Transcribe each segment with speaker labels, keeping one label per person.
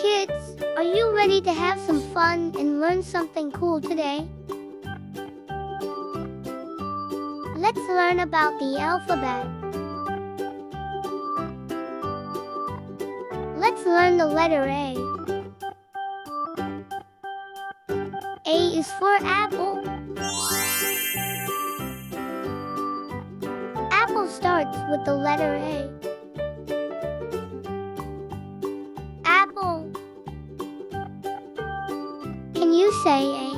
Speaker 1: Kids, are you ready to have some fun and learn something cool today? Let's learn about the alphabet. Let's learn the letter A. A is for apple. Apple starts with the letter A. Apple. Can you say A?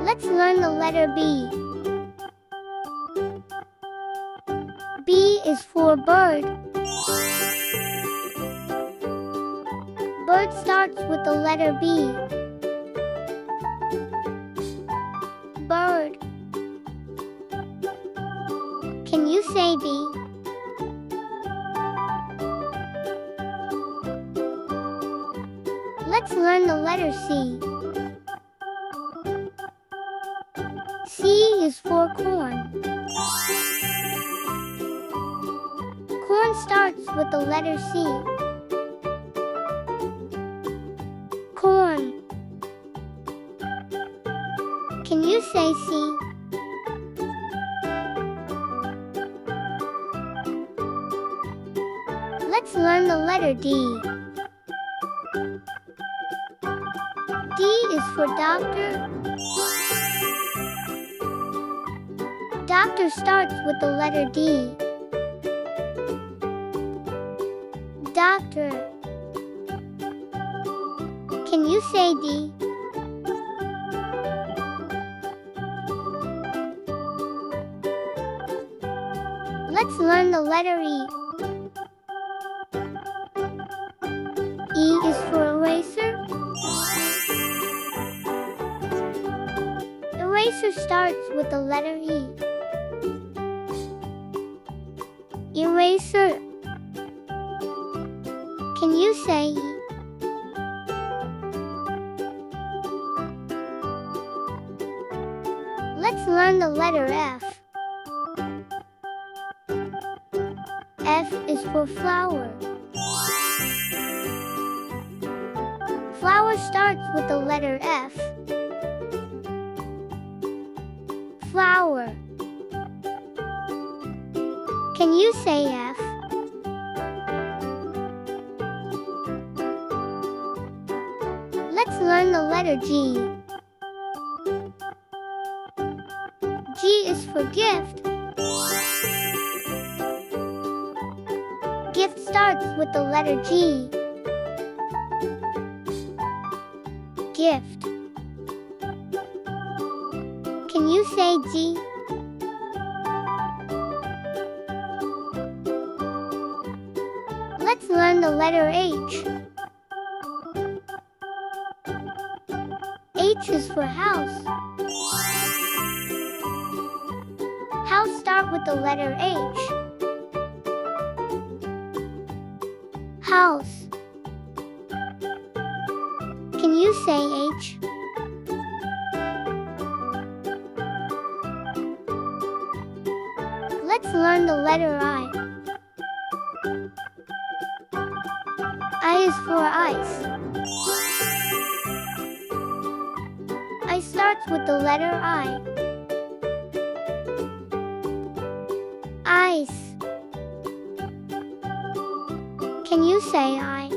Speaker 1: Let's learn the letter B. B is for bird. Bird starts with the letter B. Bird. Can you say B? Let's learn the letter C. C is for corn. Corn starts with the letter C. Corn. Can you say C? Let's learn the letter D. D is for doctor. Doctor starts with the letter D. Doctor. Can you say D? Let's learn the letter E. E is for eraser. Eraser starts with the letter E. Eraser. Can you say E? Let's learn the letter F. F is for flower. Flower starts with the letter F. Flower. Can you say F? Let's learn the letter G. G is for gift. Gift starts with the letter G. Gift. Can you say G? Let's learn the letter H. H is for house. House start with the letter H. House. Can you say H? Let's learn the letter I. I is for ice. I starts with the letter I. Ice. Can you say I?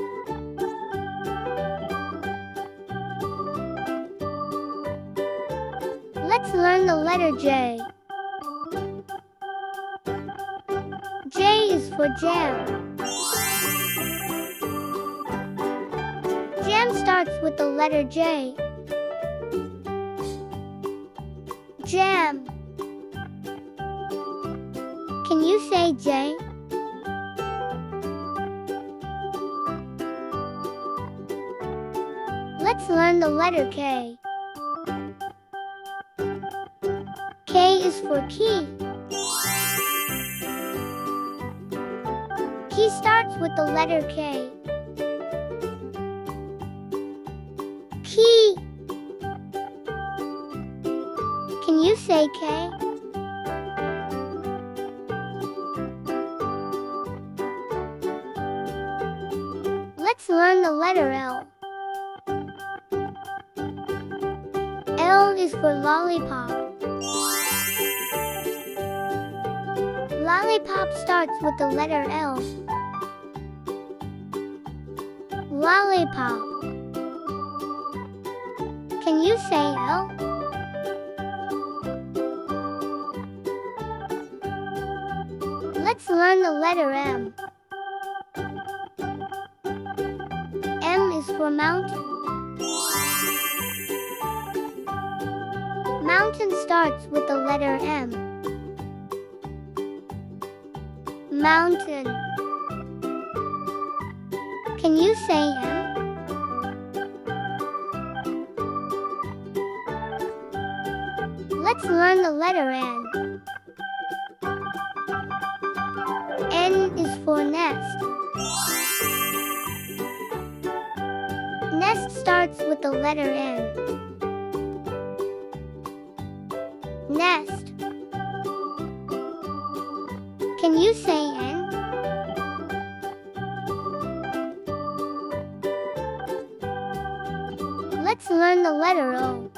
Speaker 1: Let's learn the letter J. J is for jam. Jam starts with the letter J. Jam. Can you say J? Let's learn the letter K. K is for key. Key starts with the letter K. Key. Can you say K? Let's learn the letter L. L is for lollipop. Lollipop starts with the letter L. Lollipop. Can you say L? Let's learn the letter M. M is for mountain. Mountain starts with the letter M. Mountain. Can you say M? Let's learn the letter N. N is for nest. Nest starts with the letter N. Nest. Can you say N? Let's learn the letter O.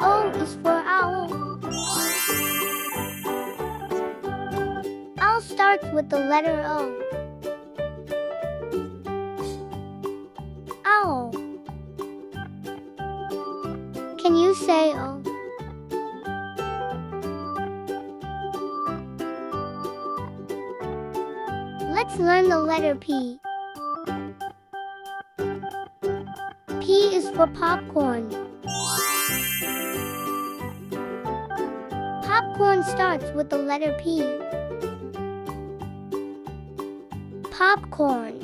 Speaker 1: O is for owl. Owl starts with the letter O. Owl. Can you say O? Let's learn the letter P. P is for popcorn. Popcorn starts with the letter P. Popcorn.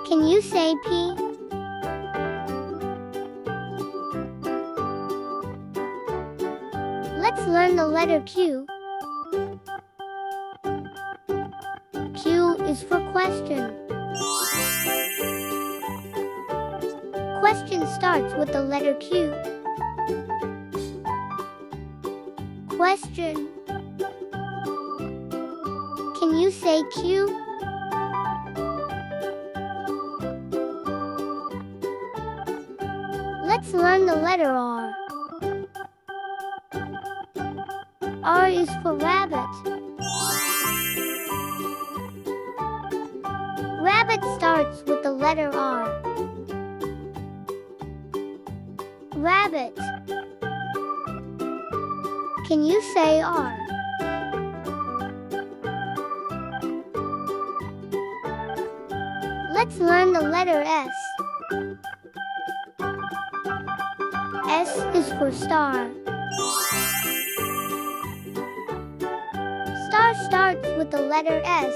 Speaker 1: Can you say P? Let's learn the letter Q. Q is for question. Question starts with the letter Q. Question. Can you say Q? Let's learn the letter R. R is for rabbit. Rabbit starts with the letter R. Rabbit. Can you say R? Let's learn the letter S. S is for star. Star starts with the letter S.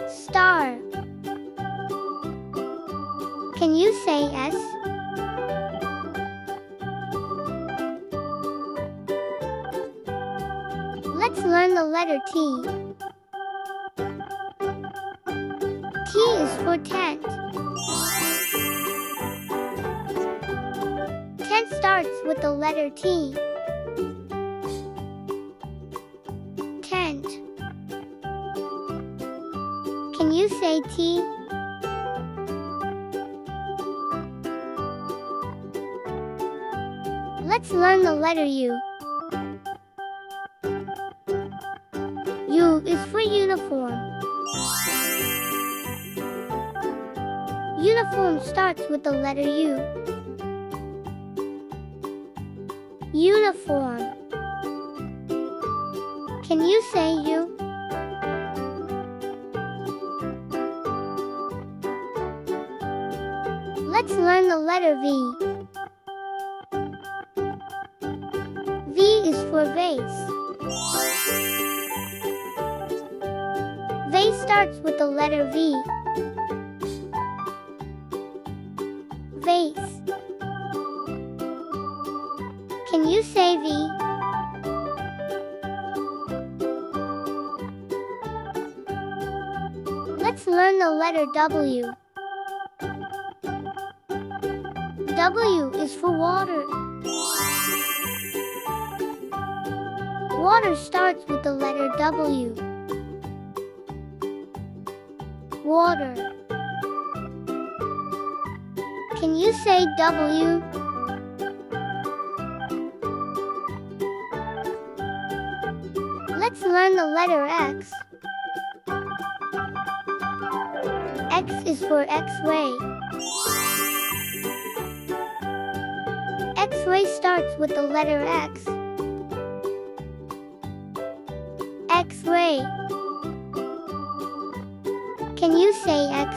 Speaker 1: Star. Can you say S? Let's learn the letter T. T is for tent. Tent starts with the letter T. Tent. Can you say T? Let's learn the letter U. U is for uniform. Uniform starts with the letter U. Uniform. Can you say U? Let's learn the letter V. V is for vase. Vase starts with the letter V. Vase. Can you say V? Let's learn the letter W. W is for water. Water starts with the letter W. Water. Can you say W? Let's learn the letter X. X is for X-ray. X-ray starts with the letter X. X-ray. Can you say X?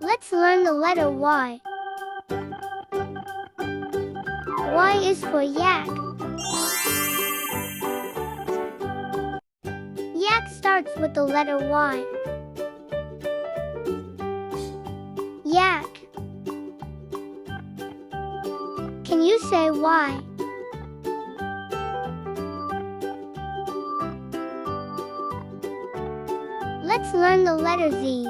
Speaker 1: Let's learn the letter Y. Y is for yak. Yak starts with the letter Y. Yak. Can you say Y? Let's learn the letter Z.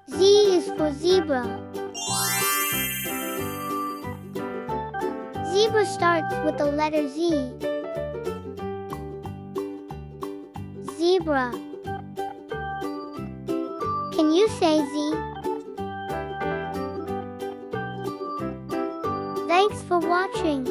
Speaker 1: Z is for zebra. Zebra starts with the letter Z. Zebra. Can you say Z? Thanks for watching.